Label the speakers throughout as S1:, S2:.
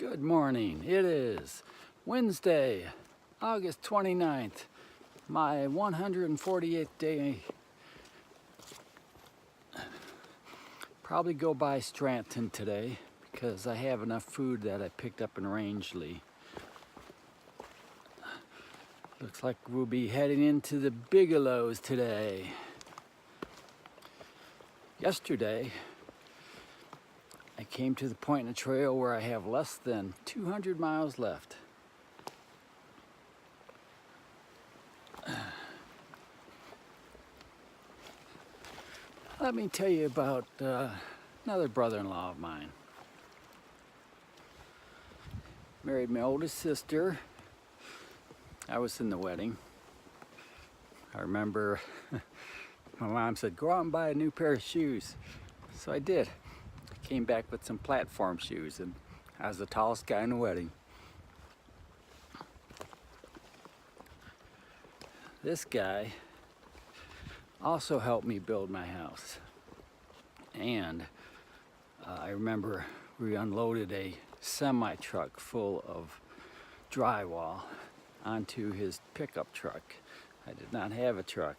S1: Good morning. It is Wednesday, August 29th, my 148th day. Probably go by Stratton today because I have enough food that I picked up in Rangeley. Looks like we'll be heading into the Bigelows today. Yesterday, I came to the point in the trail where I have less than 200 miles left. Let me tell you about another brother-in-law of mine. Married my oldest sister. I was in the wedding. I remember my mom said, go out and buy a new pair of shoes. So I did. I came back with some platform shoes and I was the tallest guy in the wedding. This guy also helped me build my house. And I remember we unloaded a semi-truck full of drywall onto his pickup truck. I did not have a truck.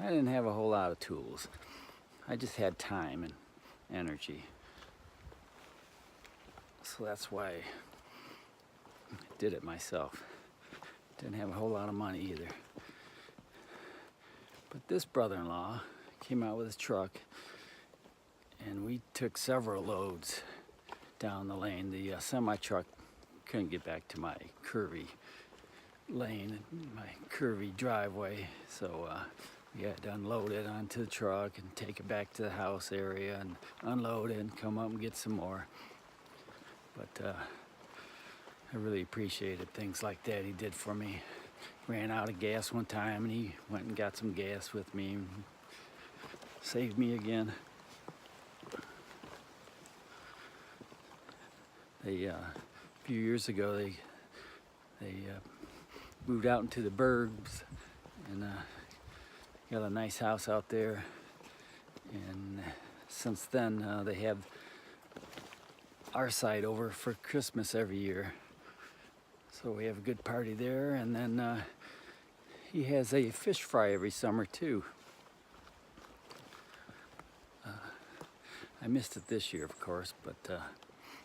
S1: I didn't have a whole lot of tools. I just had time and energy. So that's why I did it myself. Didn't have a whole lot of money either. But this brother-in-law came out with his truck and we took several loads down the lane. The semi-truck couldn't get back to my curvy lane, my curvy driveway, so we had to unload it onto the truck and take it back to the house area and unload it and come up and get some more. But I really appreciated things like that he did for me. Ran out of gas one time and he went and got some gas with me and saved me again. A few years ago they moved out into the burbs and got a nice house out there, and since then they have our side over for Christmas every year, so we have a good party there. And then he has a fish fry every summer too. I missed it this year, of course, but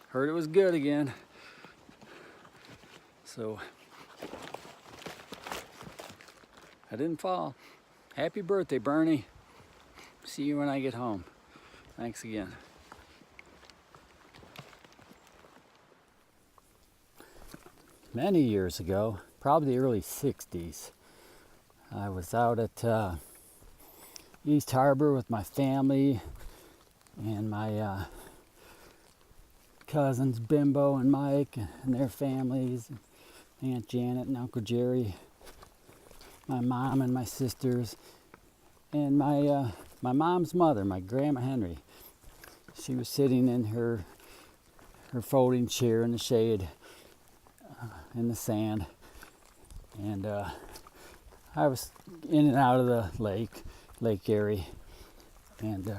S1: heard it was good again. So I didn't fall. Happy birthday, Bernie. See you when I get home. Thanks again. Many years ago, probably the early 60s, I was out at East Harbor with my family and my cousins Bimbo and Mike and their families, Aunt Janet and Uncle Jerry, my mom and my sisters, and my mom's mother, my Grandma Henry. She was sitting in her folding chair in the shade in the sand, and I was in and out of the Lake Erie, and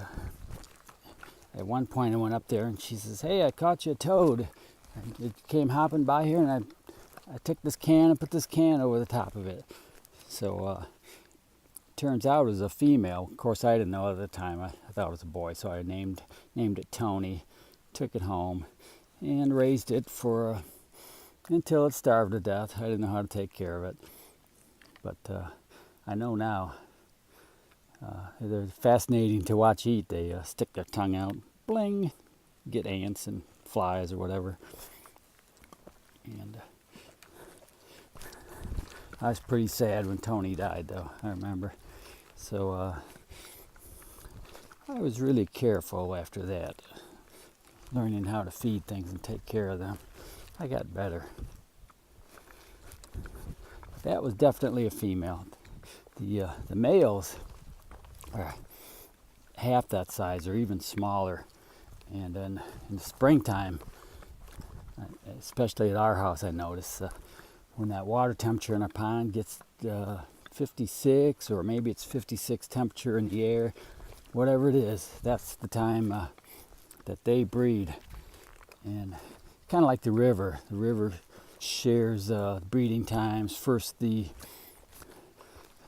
S1: at one point I went up there and she says, hey, I caught you a toad. And it came hopping by here and I took this can and put this can over the top of it. So turns out it was a female. Of course, I didn't know at the time. I thought it was a boy, so I named it Tony, took it home, and raised it until it starved to death. I didn't know how to take care of it, but I know now. They're fascinating to watch eat. They stick their tongue out, bling, get ants and flies or whatever. And I was pretty sad when Tony died, though, I remember. So I was really careful after that, learning how to feed things and take care of them. I got better. That was definitely a female. The males are half that size or even smaller. And then in the springtime, especially at our house, I notice when that water temperature in our pond gets 56, or maybe it's 56 temperature in the air, whatever it is, that's the time that they breed. And kind of like the river. The river shares breeding times. First I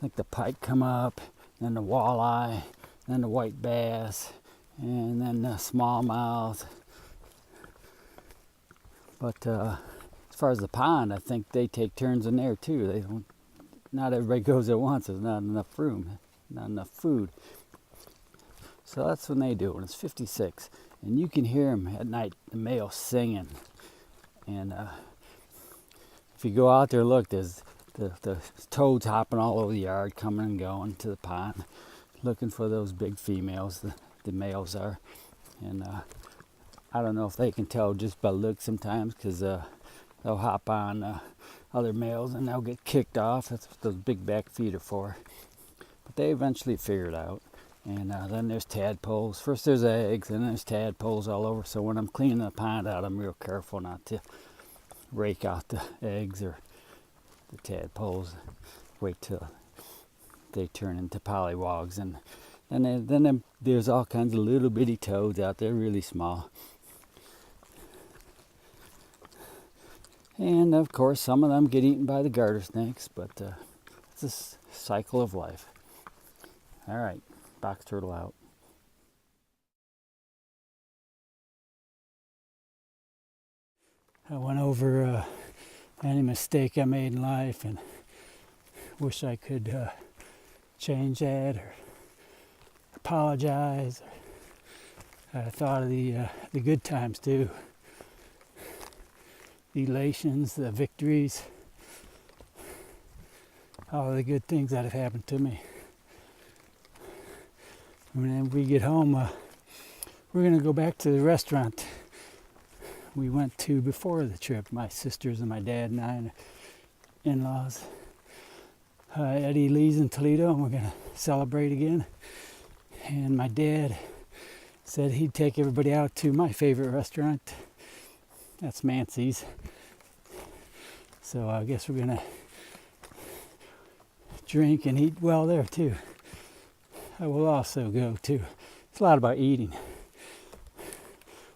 S1: think the pike come up, then the walleye, then the white bass, and then the smallmouth. But as far as the pond, I think they take turns in there too. They don't. Not everybody goes at once. There's not enough room, not enough food. So that's when they do it. When it's 56, and you can hear them at night, the male singing. And if you go out there, look, there's the toads hopping all over the yard, coming and going to the pond, looking for those big females. The males are, and I don't know if they can tell just by look sometimes, because they'll hop on other males and they'll get kicked off. That's what those big back feet are for. But they eventually figure it out. And then there's tadpoles. First there's eggs, and then there's tadpoles all over. So when I'm cleaning the pond out, I'm real careful not to rake out the eggs or the tadpoles. Wait till they turn into pollywogs. And then there's all kinds of little bitty toads out there, really small. And of course, some of them get eaten by the garter snakes, but it's a cycle of life. All right, box turtle out. I went over any mistake I made in life and wish I could change that or apologize. I thought of the good times too. The elations, the victories, all the good things that have happened to me. When we get home, we're going to go back to the restaurant we went to before the trip. My sisters and my dad and I and in-laws. Eddie Lee's in Toledo, and we're going to celebrate again. And my dad said he'd take everybody out to my favorite restaurant. That's Mancy's. So I guess we're gonna drink and eat well there too. I will also go to, it's a lot about eating.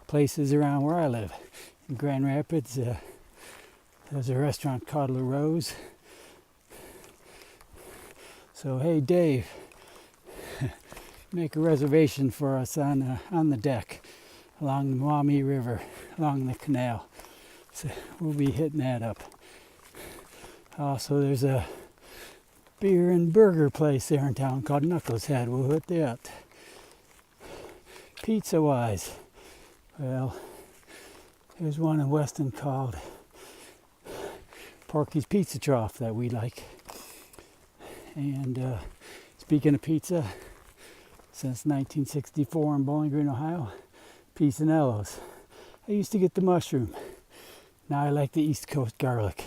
S1: Places around where I live. In Grand Rapids, there's a restaurant called La Rose. So hey Dave, make a reservation for us on the deck along the Maumee River, along the canal. So we'll be hitting that up. Also, there's a beer and burger place there in town called Knuckles Head. We'll hit that. Pizza-wise, well, there's one in Weston called Porky's Pizza Trough that we like. And speaking of pizza, since 1964 in Bowling Green, Ohio, Pisanello's. I used to get the mushroom. Now I like the East Coast garlic.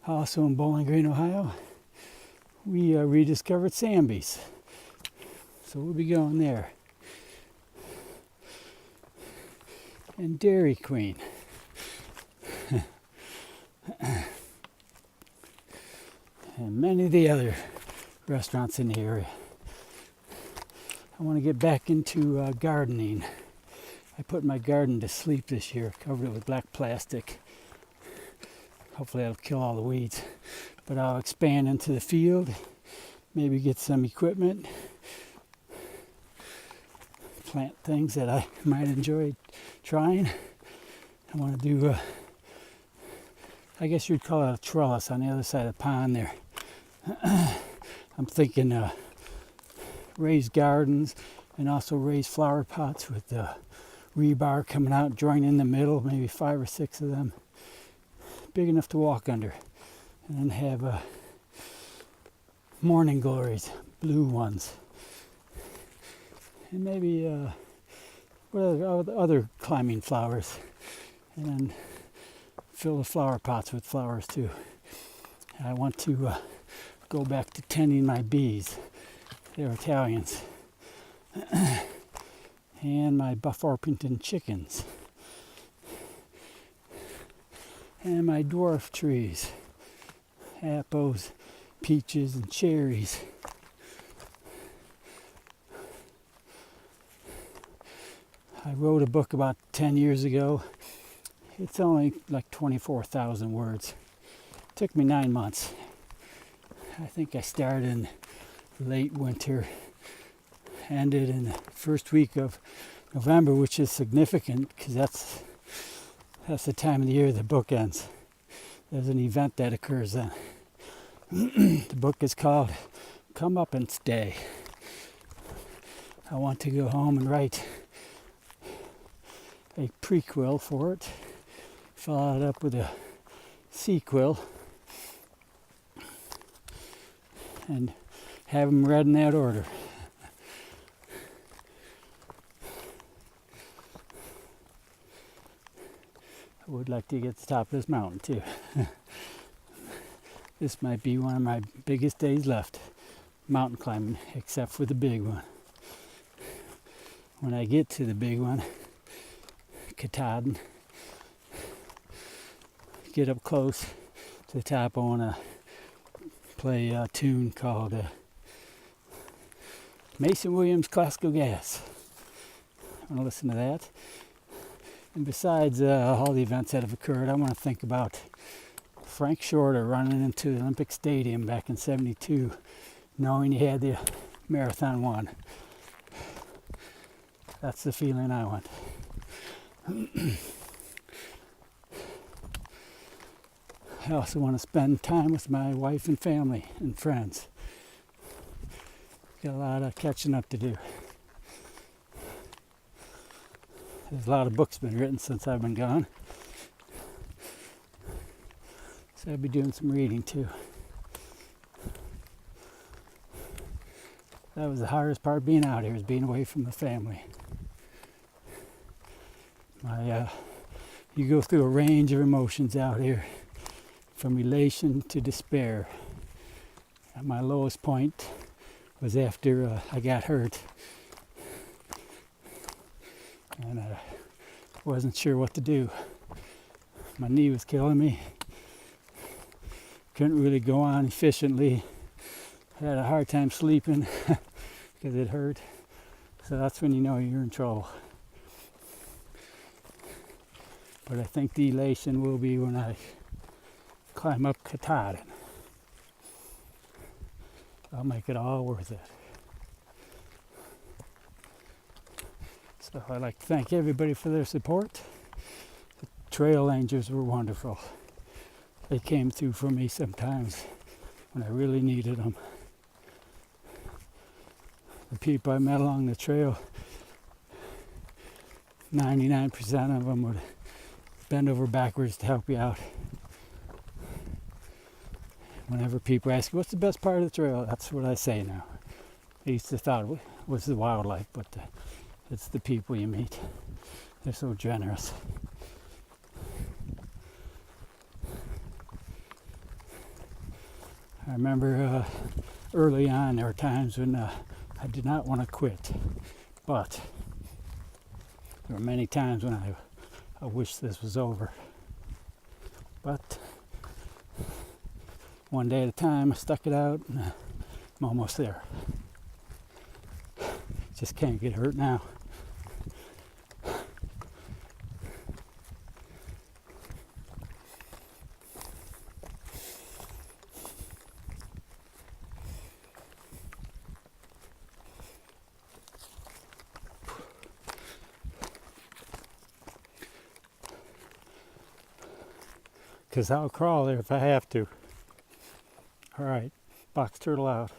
S1: Also in Bowling Green, Ohio, we rediscovered Samby's. So we'll be going there. And Dairy Queen. And many of the other restaurants in the area. I want to get back into gardening. I put my garden to sleep this year, covered it with black plastic. Hopefully that'll kill all the weeds. But I'll expand into the field, maybe get some equipment, plant things that I might enjoy trying. I want to do, I guess you'd call it a trellis on the other side of the pond there. I'm thinking raised gardens and also raised flower pots with rebar coming out, join in the middle, maybe 5 or 6 of them, big enough to walk under, and then have morning glories, blue ones, and maybe what are other climbing flowers, and then fill the flower pots with flowers too. I want to go back to tending my bees. They're Italians. And my Buff Orpington chickens. And my dwarf trees. Apples, peaches, and cherries. I wrote a book about 10 years ago. It's only like 24,000 words. It took me 9 months. I think I started in late winter, ended in the first week of November, which is significant because that's the time of the year the book ends. There's an event that occurs then. The book is called Come Up and Stay. I want to go home and write a prequel for it, follow it up with a sequel, and have them read in that order. I would like to get to the top of this mountain too. This might be one of my biggest days left, mountain climbing, except for the big one. When I get to the big one, Katahdin, get up close to the top, I want to play a tune called Mason Williams Classical Gas. I want to listen to that. And besides all the events that have occurred, I want to think about Frank Shorter running into the Olympic Stadium back in '72, knowing he had the marathon won. That's the feeling I want. I also want to spend time with my wife and family and friends. Got a lot of catching up to do. There's a lot of books been written since I've been gone. So I'll be doing some reading too. That was the hardest part being out here, is being away from the family. You go through a range of emotions out here, from elation to despair. At my lowest point was after I got hurt, and I wasn't sure what to do. My knee was killing me. Couldn't really go on efficiently. Had a hard time sleeping because it hurt. So that's when you know you're in trouble. But I think the elation will be when I climb up Katahdin. I'll make it all worth it. So I'd like to thank everybody for their support. The trail angels were wonderful. They came through for me sometimes when I really needed them. The people I met along the trail, 99% of them would bend over backwards to help you out. Whenever people ask, what's the best part of the trail? That's what I say now. I used to thought it was the wildlife, but it's the people you meet. They're so generous. I remember early on there were times when I did not want to quit, but there were many times when I wish this was over. But one day at a time, I stuck it out, and I'm almost there. Just can't get hurt now. Because I'll crawl there if I have to. All right, box turtle out.